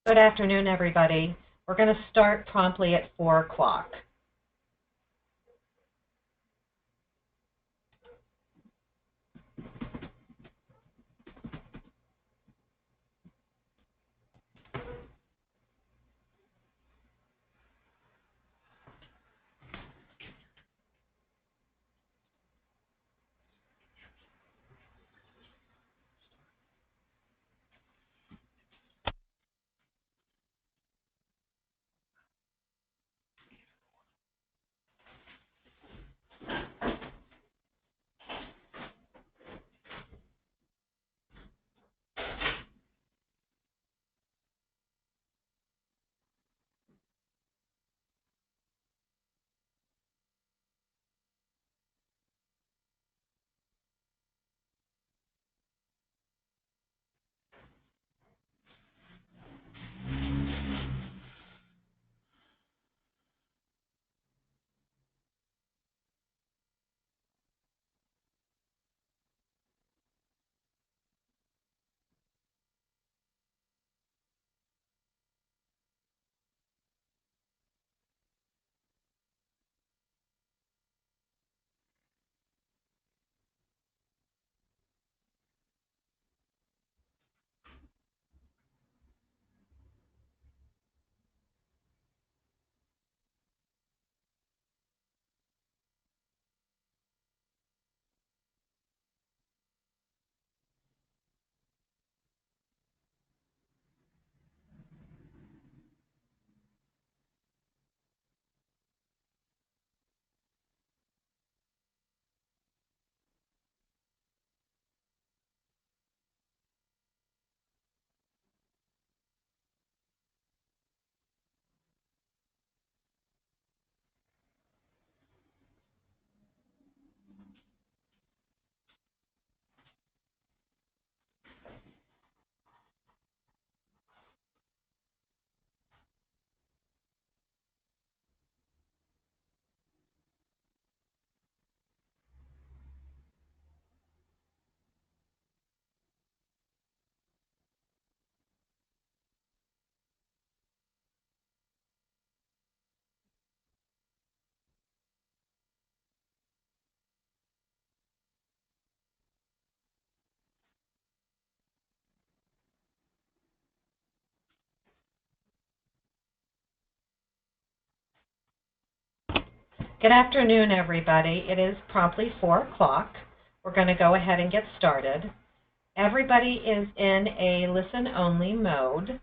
Good afternoon, everybody. We're going to start promptly at 4 o'clock. Good afternoon, everybody. It is promptly 4 o'clock. We're going to go ahead and get started. Everybody is in a listen-only mode.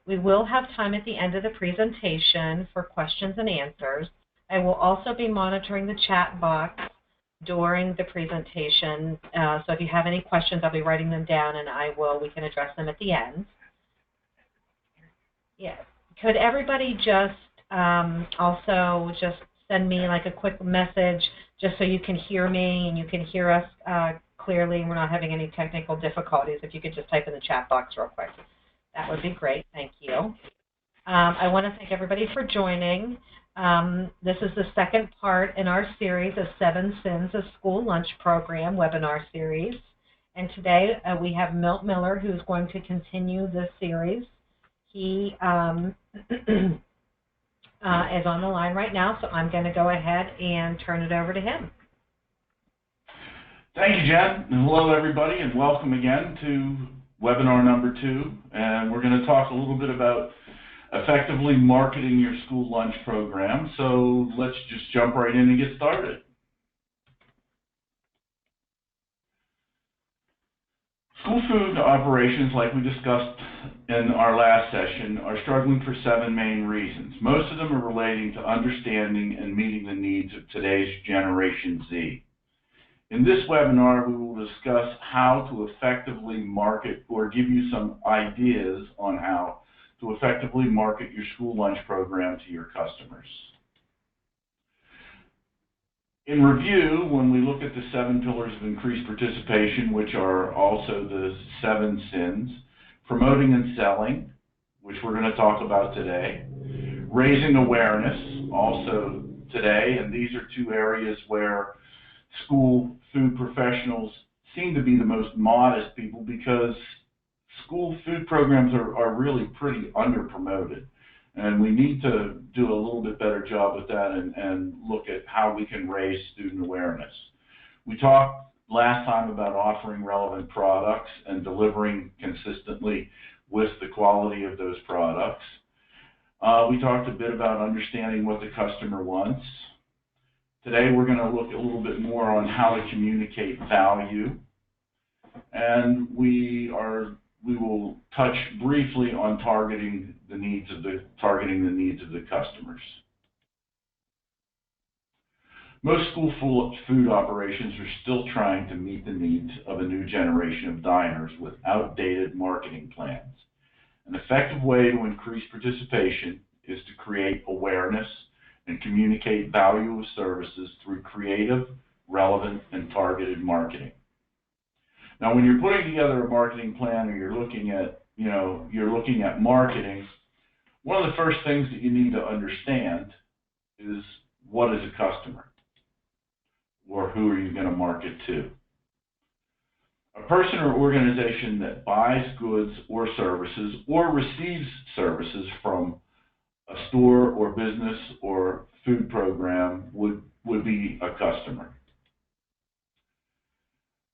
We will have time at the end of the presentation for questions and answers. I will also be monitoring the chat box during the presentation. So if you have any questions, I'll be writing them down and we can address them at the end. Yeah. Could everybody just also just send me like a quick message just so you can hear me and you can hear us clearly and we're not having any technical difficulties? If you could just type in the chat box real quick. That would be great. Thank you. I want to thank everybody for joining. This is the second part in our series of 7 Sins of School Lunch Program webinar series. And today we have Milt Miller, who's going to continue this series. He is on the line right now, so I'm going to go ahead and turn it over to him. Thank you, Jen, and hello everybody, and welcome again to webinar number 2. And we're going to talk a little bit about effectively marketing your school lunch program. So let's just jump right in and get started. School food operations, like we discussed in our last session, are struggling for 7 main reasons. Most of them are relating to understanding and meeting the needs of today's Generation Z. In this webinar, we will discuss how to effectively market or give you some ideas on how to effectively market your school lunch program to your customers. In review, when we look at the 7 pillars of increased participation, which are also the 7 sins, promoting and selling, which we're going to talk about today, raising awareness, also today, and these are 2 areas where school food professionals seem to be the most modest people because school food programs are really pretty under-promoted, and we need to do a little bit better job with that and look at how we can raise student awareness. We talked last time about offering relevant products and delivering consistently with the quality of those products. We talked a bit about understanding what the customer wants. Today we're going to look a little bit more on how to communicate value, and we will touch briefly on targeting the needs of the customers. Most school food operations are still trying to meet the needs of a new generation of diners with outdated marketing plans. An effective way to increase participation is to create awareness and communicate value of services through creative, relevant, and targeted marketing. Now, when you're putting together a marketing plan or you're looking at marketing, one of the first things that you need to understand is what is a customer, or who are you going to market to? A person or organization that buys goods or services or receives services from a store or business or food program would be a customer.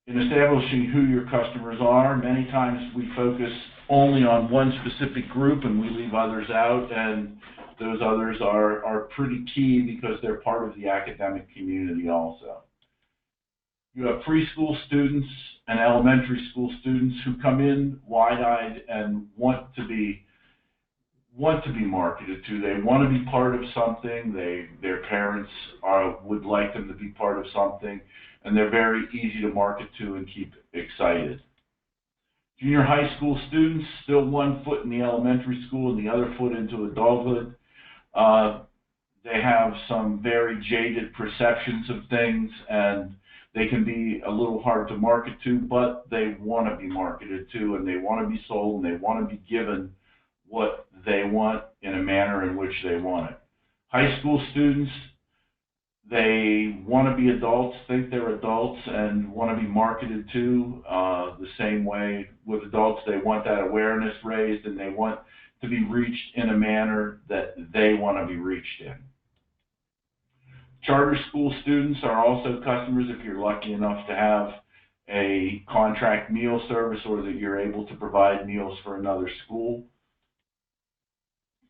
In establishing who your customers are, many times we focus only on one specific group and we leave others out, and those others are pretty key because they're part of the academic community also. You have preschool students and elementary school students who come in wide-eyed and want to be marketed to. They want to be part of something. Their parents would like them to be part of something, and they're very easy to market to and keep excited. Junior high school students, still one foot in the elementary school and the other foot into adulthood. They have some very jaded perceptions of things, and they can be a little hard to market to, but they want to be marketed to, and they want to be sold, and they want to be given what they want in a manner in which they want it. High school students, they want to be adults, think they're adults, and want to be marketed to the same way with adults. They want that awareness raised, and they want to be reached in a manner that they want to be reached in. Charter school students are also customers if you're lucky enough to have a contract meal service or that you're able to provide meals for another school.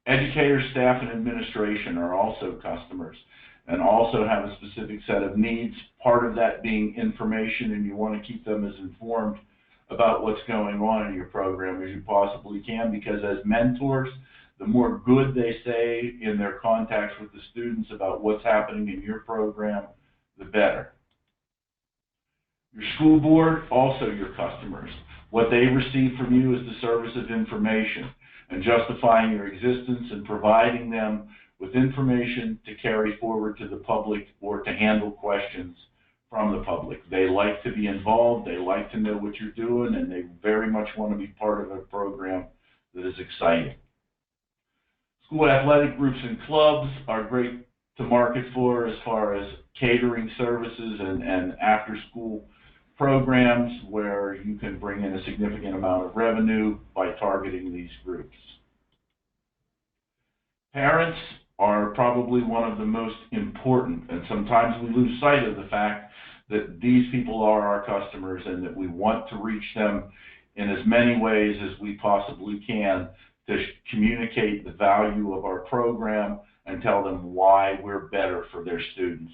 Educators, staff, and administration are also customers and also have a specific set of needs, part of that being information, and you want to keep them as informed about what's going on in your program as you possibly can, because as mentors, the more good they say in their contacts with the students about what's happening in your program, the better. Your school board, also your customers. What they receive from you is the service of information and justifying your existence and providing them with information to carry forward to the public or to handle questions from the public. They like to be involved, they like to know what you're doing, and they very much want to be part of a program that is exciting. School athletic groups and clubs are great to market for as far as catering services and after-school programs where you can bring in a significant amount of revenue by targeting these groups. Parents are probably one of the most important, and sometimes we lose sight of the fact that these people are our customers and that we want to reach them in as many ways as we possibly can to communicate the value of our program and tell them why we're better for their students.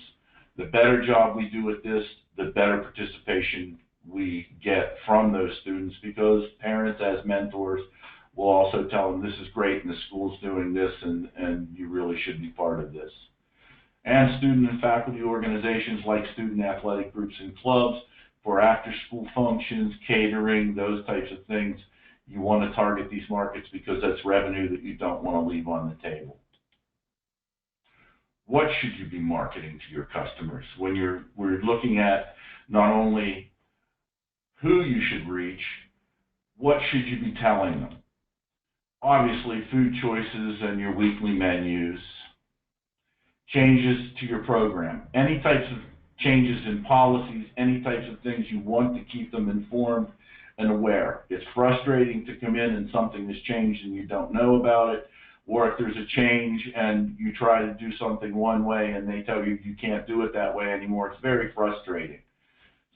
The better job we do at this, the better participation we get from those students, because parents as mentors will also tell them this is great and the school's doing this and you really should be part of this. And student and faculty organizations like student athletic groups and clubs for after-school functions, catering, those types of things. You want to target these markets because that's revenue that you don't want to leave on the table. What should you be marketing to your customers when we're looking at not only who you should reach, what should you be telling them? Obviously, food choices and your weekly menus, changes to your program, any types of changes in policies, any types of things you want to keep them informed and aware. It's frustrating to come in and something has changed and you don't know about it, or if there's a change and you try to do something one way and they tell you you can't do it that way anymore. It's very frustrating.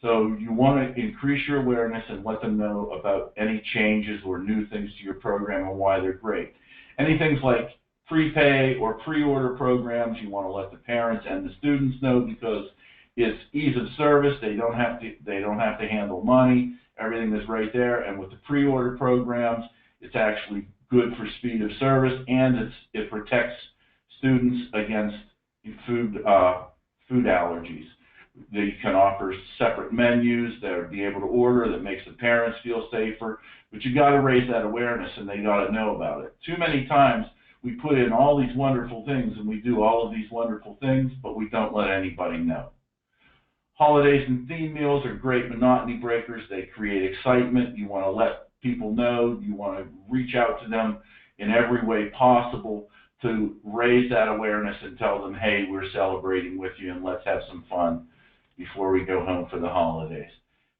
So you want to increase your awareness and let them know about any changes or new things to your program and why they're great. Any things like prepay or pre-order programs, you want to let the parents and the students know, because it's ease of service. They don't have to handle money. Everything is right there. And with the pre-order programs, it's actually good for speed of service, and it protects students against food allergies. They can offer separate menus that will be able to order, that makes the parents feel safer. But you got to raise that awareness, and they got to know about it. Too many times we put in all these wonderful things, and we do all of these wonderful things, but we don't let anybody know. Holidays and theme meals are great monotony breakers. They create excitement. You want to let people know. You want to reach out to them in every way possible to raise that awareness and tell them, hey, we're celebrating with you and let's have some fun before we go home for the holidays.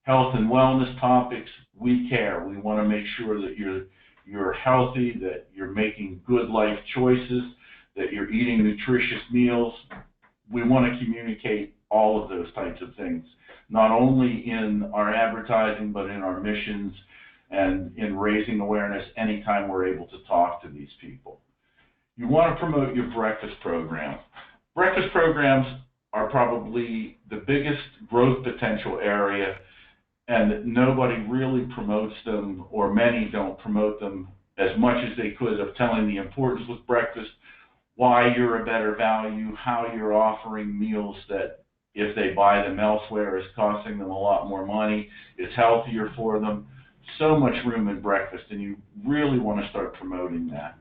Health and wellness topics, we care. We want to make sure that you're healthy, that you're making good life choices, that you're eating nutritious meals. We want to communicate all of those types of things, not only in our advertising, but in our missions and in raising awareness anytime we're able to talk to these people. You want to promote your breakfast program. Breakfast programs are probably the biggest growth potential area, and nobody really promotes them, or many don't promote them as much as they could, of telling the importance with breakfast, why you're a better value, how you're offering meals that if they buy them elsewhere is costing them a lot more money, it's healthier for them. So much room in breakfast, and you really want to start promoting that.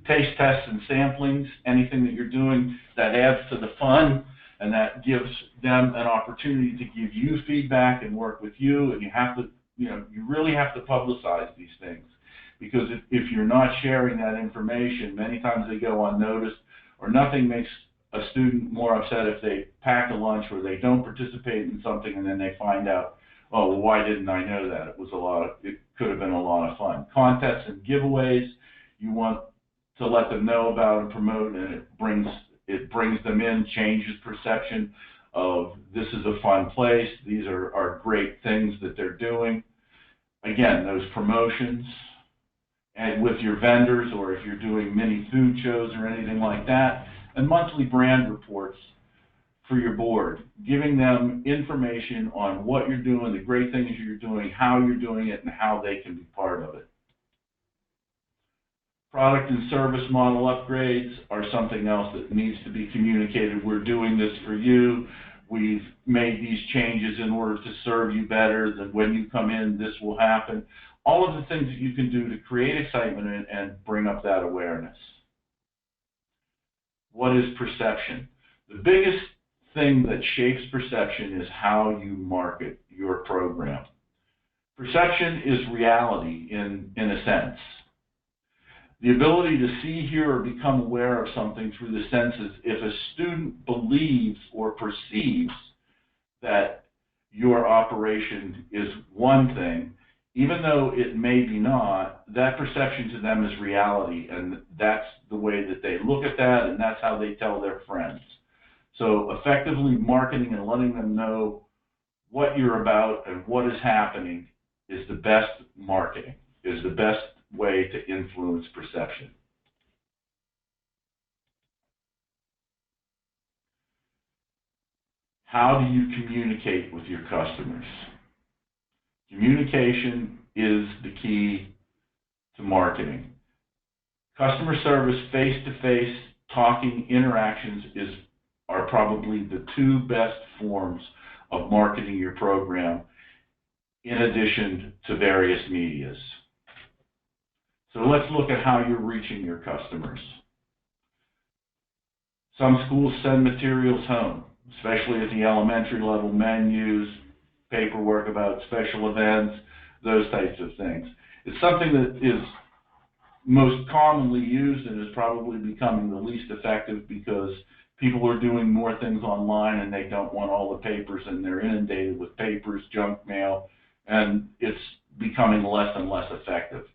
Taste tests and samplings, anything that you're doing that adds to the fun and that gives them an opportunity to give you feedback and work with you, and you really have to publicize these things, because if you're not sharing that information, many times they go unnoticed, or nothing makes a student more upset if they pack a lunch or they don't participate in something and then they find out, oh, well, why didn't I know that? It could have been a lot of fun. Contests and giveaways, you want to let them know about and promote, and it brings them in, changes perception of this is a fun place, these are great things that they're doing. Again, those promotions, and with your vendors, or if you're doing mini food shows or anything like that, and monthly brand reports for your board, giving them information on what you're doing, the great things you're doing, how you're doing it, and how they can be part of it. Product and service model upgrades are something else that needs to be communicated. We're doing this for you. We've made these changes in order to serve you better. That when you come in, this will happen. All of the things that you can do to create excitement and bring up that awareness. What is perception? The biggest thing that shapes perception is how you market your program. Perception is reality in a sense. The ability to see, hear, or become aware of something through the senses. If a student believes or perceives that your operation is one thing, even though it may be not, that perception to them is reality, and that's the way that they look at that, and that's how they tell their friends. So effectively marketing and letting them know what you're about and what is happening is the best marketing, is the best way to influence perception. How do you communicate with your customers? Communication is the key to marketing. Customer service, face-to-face, talking, interactions are probably the two best forms of marketing your program, in addition to various medias. So let's look at how you're reaching your customers. Some schools send materials home, especially at the elementary level, menus, paperwork about special events, those types of things. It's something that is most commonly used and is probably becoming the least effective because people are doing more things online and they don't want all the papers, and they're inundated with papers, junk mail, and it's becoming less and less effective.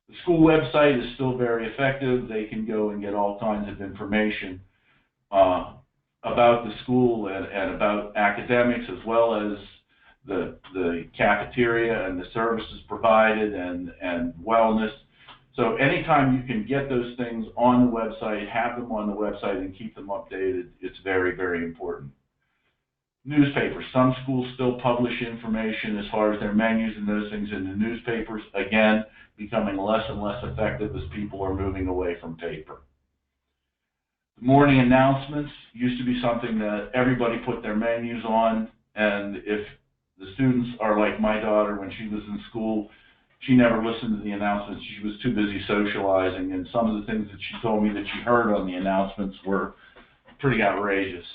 The school website is still very effective. They can go and get all kinds of information about the school and about academics, as well as the cafeteria and the services provided and wellness. So anytime you can get those things on the website, have them on the website, and keep them updated, it's very, very important. Newspapers. Some schools still publish information as far as their menus and those things in the newspapers. Again, becoming less and less effective as people are moving away from paper. The morning announcements used to be something that everybody put their menus on, and if the students are like my daughter, when she was in school, she never listened to the announcements. She was too busy socializing, and some of the things that she told me that she heard on the announcements were pretty outrageous.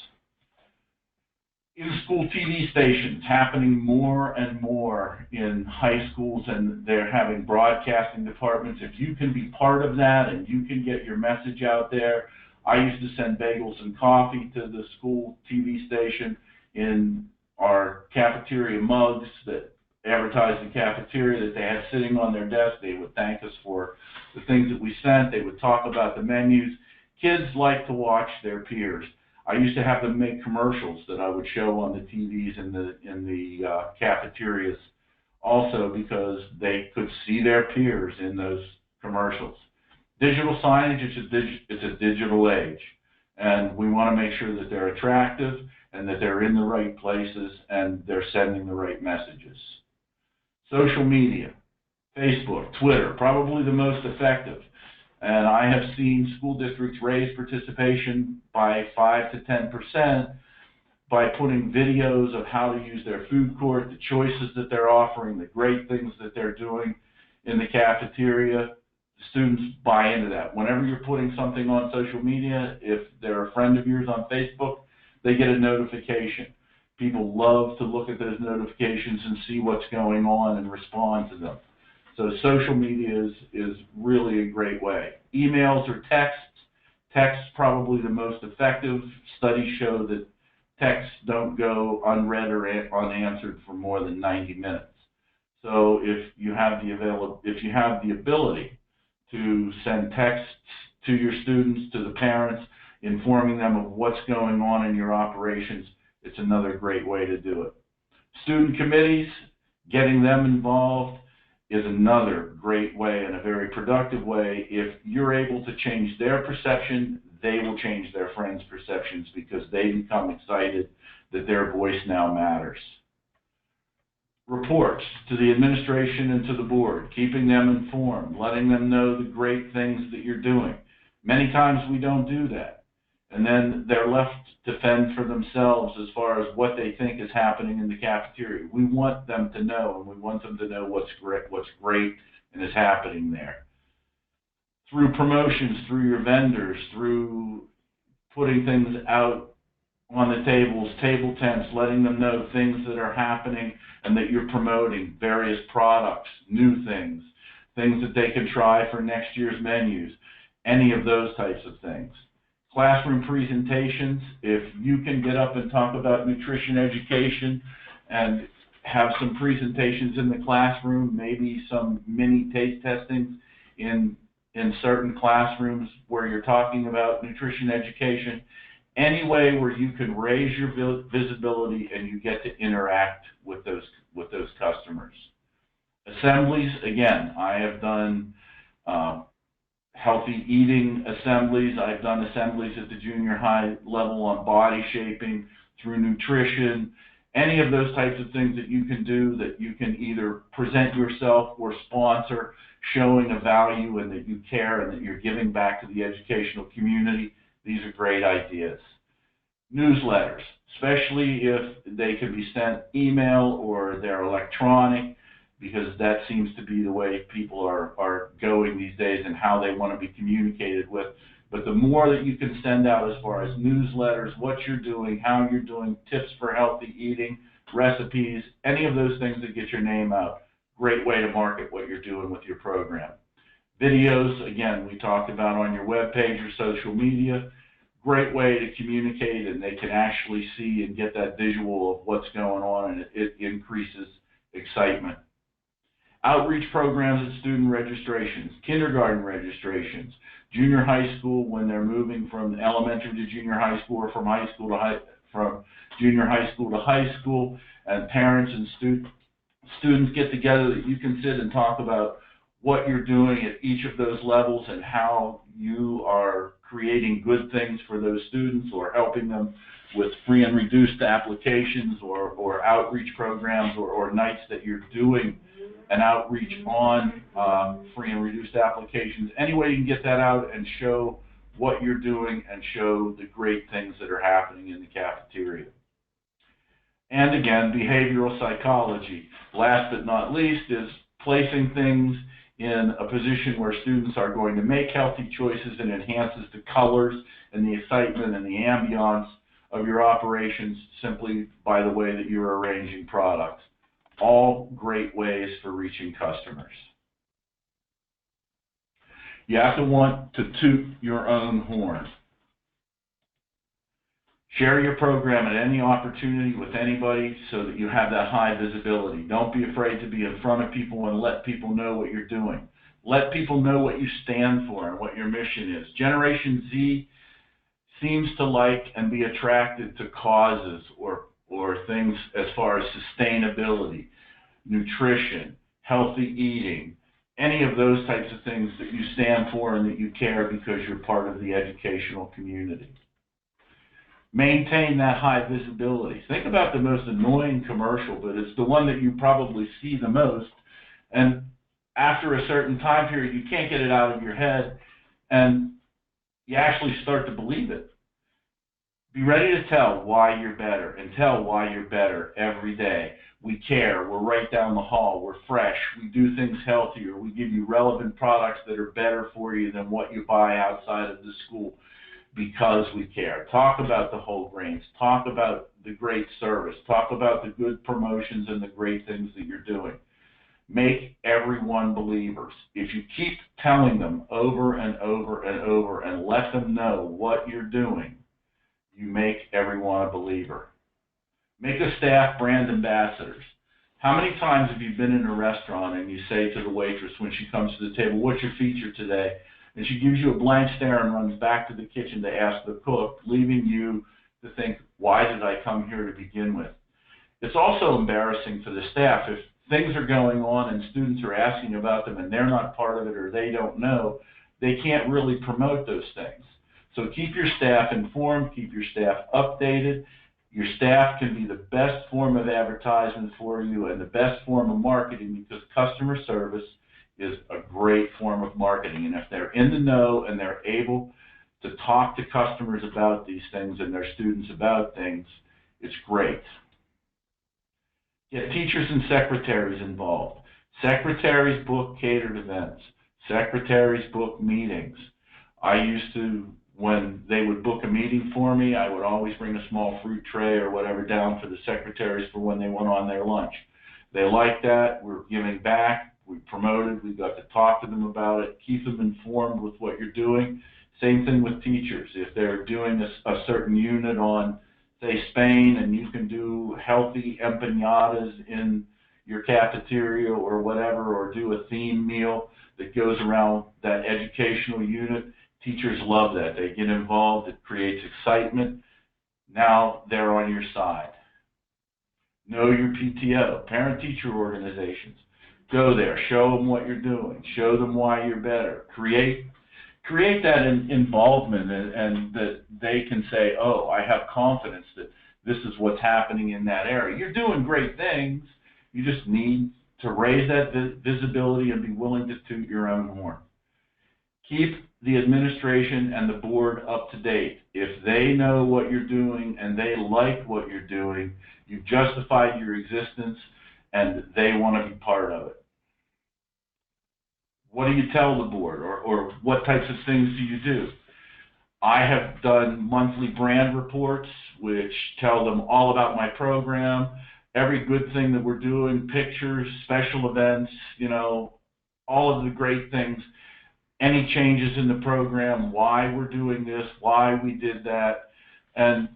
In-school TV stations happening more and more in high schools, and they're having broadcasting departments. If you can be part of that and you can get your message out there, I used to send bagels and coffee to the school TV station in our cafeteria mugs that advertised the cafeteria that they had sitting on their desk. They would thank us for the things that we sent. They would talk about the menus. Kids like to watch their peers. I used to have them make commercials that I would show on the TVs in the cafeterias also, because they could see their peers in those commercials. Digital signage, it's a digital age, and we want to make sure that they're attractive and that they're in the right places and they're sending the right messages. Social media, Facebook, Twitter, probably the most effective. And I have seen school districts raise participation by 5 to 10% by putting videos of how to use their food court, the choices that they're offering, the great things that they're doing in the cafeteria. The students buy into that. Whenever you're putting something on social media, if they're a friend of yours on Facebook, they get a notification. People love to look at those notifications and see what's going on and respond to them. So social media is really a great way. Emails or texts. Texts probably the most effective. Studies show that texts don't go unread or unanswered for more than 90 minutes. So if you have the ability to send texts to your students, to the parents, informing them of what's going on in your operations, it's another great way to do it. Student committees, getting them involved is another great way and a very productive way. If you're able to change their perception, they will change their friends' perceptions, because they become excited that their voice now matters. Reports to the administration and to the board, keeping them informed, letting them know the great things that you're doing. Many times we don't do that, and then they're left to fend for themselves as far as what they think is happening in the cafeteria. We want them to know, and we want them to know what's great and is happening there. Through promotions, through your vendors, through putting things out on the tables, table tents, letting them know things that are happening and that you're promoting, various products, new things, things that they can try for next year's menus, any of those types of things. Classroom presentations, if you can get up and talk about nutrition education and have some presentations in the classroom, maybe some mini taste testings in certain classrooms where you're talking about nutrition education, any way where you can raise your visibility and you get to interact with those customers. Assemblies, again, I have done healthy eating assemblies. I've done assemblies at the junior high level on body shaping, through nutrition, any of those types of things that you can do, that you can either present yourself or sponsor, showing a value and that you care and that you're giving back to the educational community. These are great ideas. Newsletters, especially if they can be sent email or they're electronic, because that seems to be the way people are going these days and how they want to be communicated with. But the more that you can send out as far as newsletters, what you're doing, how you're doing, tips for healthy eating, recipes, any of those things that get your name out, great way to market what you're doing with your program. Videos, again, we talked about on your webpage or social media, great way to communicate, and they can actually see and get that visual of what's going on, and it increases excitement. Outreach programs at student registrations, kindergarten registrations, junior high school when they're moving from elementary to junior high school, or from junior high school to high school, and parents and students get together that you can sit and talk about what you're doing at each of those levels and how you are creating good things for those students, or helping them with free and reduced applications, or outreach programs, or nights that you're doing an outreach on free and reduced applications. Any way you can get that out and show what you're doing and show the great things that are happening in the cafeteria. And again, behavioral psychology. Last but not least is placing things in a position where students are going to make healthy choices, and enhances the colors and the excitement and the ambiance of your operations simply by the way that you're arranging products. All great ways for reaching customers. You have to want to toot your own horn. Share your program at any opportunity with anybody so that you have that high visibility. Don't be afraid to be in front of people and let people know what you're doing. Let people know what you stand for and what your mission is. Generation Z seems to like and be attracted to causes or things as far as sustainability, nutrition, healthy eating, any of those types of things that you stand for and that you care because you're part of the educational community. Maintain that high visibility. Think about the most annoying commercial, but it's the one that you probably see the most, and after a certain time period you can't get it out of your head and you actually start to believe it. Be ready to tell why you're better, and tell why you're better every day. We care, we're right down the hall, we're fresh, we do things healthier, we give you relevant products that are better for you than what you buy outside of the school, because we care. Talk about the whole grains, talk about the great service, talk about the good promotions and the great things that you're doing. Make everyone believers. If you keep telling them over and over and over and let them know what you're doing, you make everyone a believer. Make a staff brand ambassadors. How many times have you been in a restaurant and you say to the waitress when she comes to the table, "What's your feature today?" And she gives you a blank stare and runs back to the kitchen to ask the cook, leaving you to think, why did I come here to begin with? It's also embarrassing for the staff. If things are going on and students are asking about them and they're not part of it or they don't know, they can't really promote those things. So keep your staff informed, keep your staff updated. Your staff can be the best form of advertisement for you and the best form of marketing, because customer service is a great form of marketing. And if they're in the know and they're able to talk to customers about these things and their students about things, it's great. Get teachers and secretaries involved. Secretaries book catered events. Secretaries book meetings. I used to, when they would book a meeting for me, I would always bring a small fruit tray or whatever down for the secretaries for when they went on their lunch. They liked that. We're giving back. We promoted. We got to talk to them about it. Keep them informed with what you're doing. Same thing with teachers. If they're doing a certain unit on, say, Spain, and you can do healthy empanadas in your cafeteria or whatever, or do a theme meal that goes around that educational unit, teachers love that. They get involved. It creates excitement. Now they're on your side. Know your PTO, parent-teacher organizations. Go there. Show them what you're doing. Show them why you're better. Create that involvement, and that they can say, oh, I have confidence that this is what's happening in that area. You're doing great things. You just need to raise that visibility and be willing to toot your own horn. Keep the administration and the board up to date. If they know what you're doing and they like what you're doing, you've justified your existence and they want to be part of it. What do you tell the board, or what types of things do you do? I have done monthly brand reports which tell them all about my program, every good thing that we're doing, pictures, special events, all of the great things, any changes in the program, why we're doing this, why we did that. And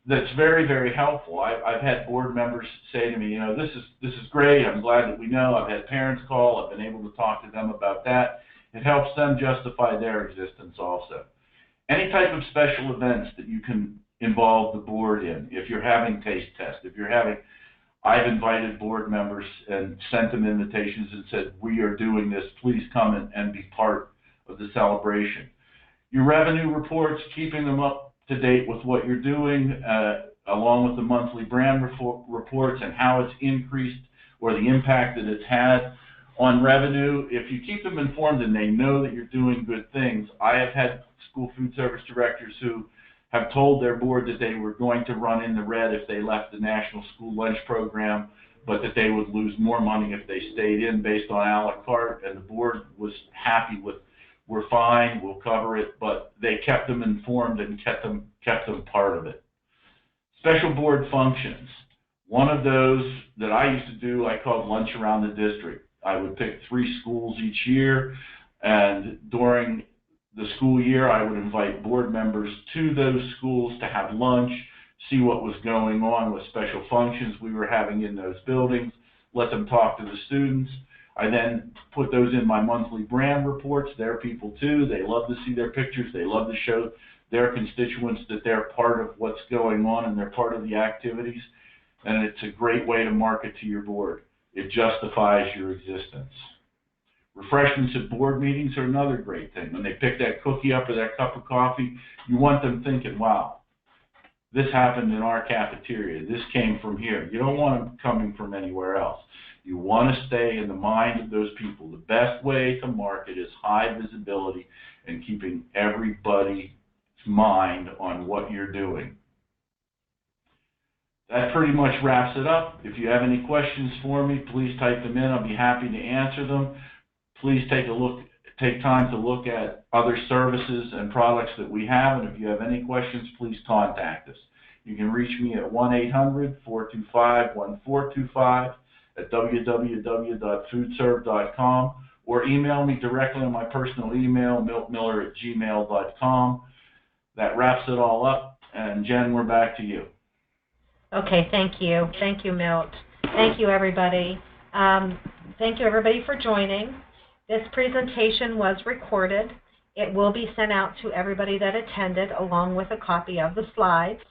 that's very, very helpful. I've had board members say to me, you know, this is great. I'm glad that we know. I've had parents call. I've been able to talk to them about that. It helps them justify their existence also. Any type of special events that you can involve the board in, if you're having taste tests, I've invited board members and sent them invitations and said, we are doing this, please come and be part of the celebration. Your revenue reports, keeping them up to date with what you're doing, along with the monthly brand reports and how it's increased or the impact that it's had on revenue. If you keep them informed and they know that you're doing good things, I have had school food service directors who have told their board that they were going to run in the red if they left the National School Lunch Program, but that they would lose more money if they stayed in based on a la carte, and the board was happy with, we're fine, we'll cover it, but they kept them informed and kept them part of it. Special board functions. One of those that I used to do, I called Lunch Around the District. I would pick 3 schools each year, and during the school year, I would invite board members to those schools to have lunch, see what was going on with special functions we were having in those buildings, let them talk to the students. I then put those in my monthly brand reports. They're people too. They love to see their pictures. They love to show their constituents that they're part of what's going on and they're part of the activities. And it's a great way to market to your board. It justifies your existence. Refreshments at board meetings are another great thing. When they pick that cookie up or that cup of coffee, you want them thinking, wow, this happened in our cafeteria. This came from here. You don't want them coming from anywhere else. You want to stay in the mind of those people. The best way to market is high visibility and keeping everybody's mind on what you're doing. That pretty much wraps it up. If you have any questions for me, please type them in. I'll be happy to answer them. Please take time to look at other services and products that we have, and if you have any questions, please contact us. You can reach me at 1-800-425-1425 at www.foodserve.com, or email me directly on my personal email, miltmiller@gmail.com. That wraps it all up, and Jen, we're back to you. Okay, thank you. Thank you, Milt. Thank you, everybody. Thank you, everybody, for joining. This presentation was recorded. It will be sent out to everybody that attended, along with a copy of the slides.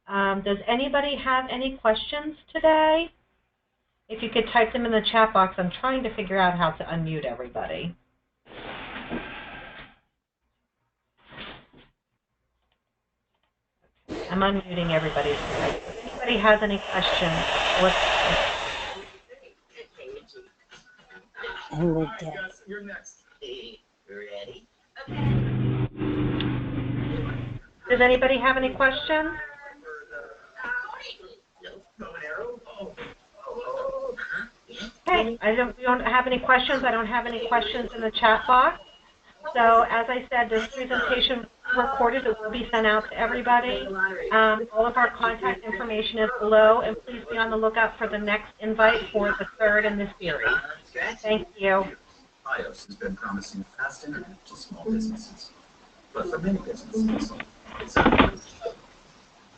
Does anybody have any questions today? If you could type them in the chat box. I'm trying to figure out how to unmute everybody. I'm unmuting everybody. If anybody has any questions, You're next. Ready? Does anybody have any questions? Okay, we don't have any questions. I don't have any questions in the chat box. So as I said, this presentation recorded. It will be sent out to everybody. All of our contact information is below, and please be on the lookout for the next invite for the 3rd in this series. Thank you. FiOS has been promising a fast internet to small businesses. But for many businesses, it's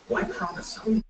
why promise something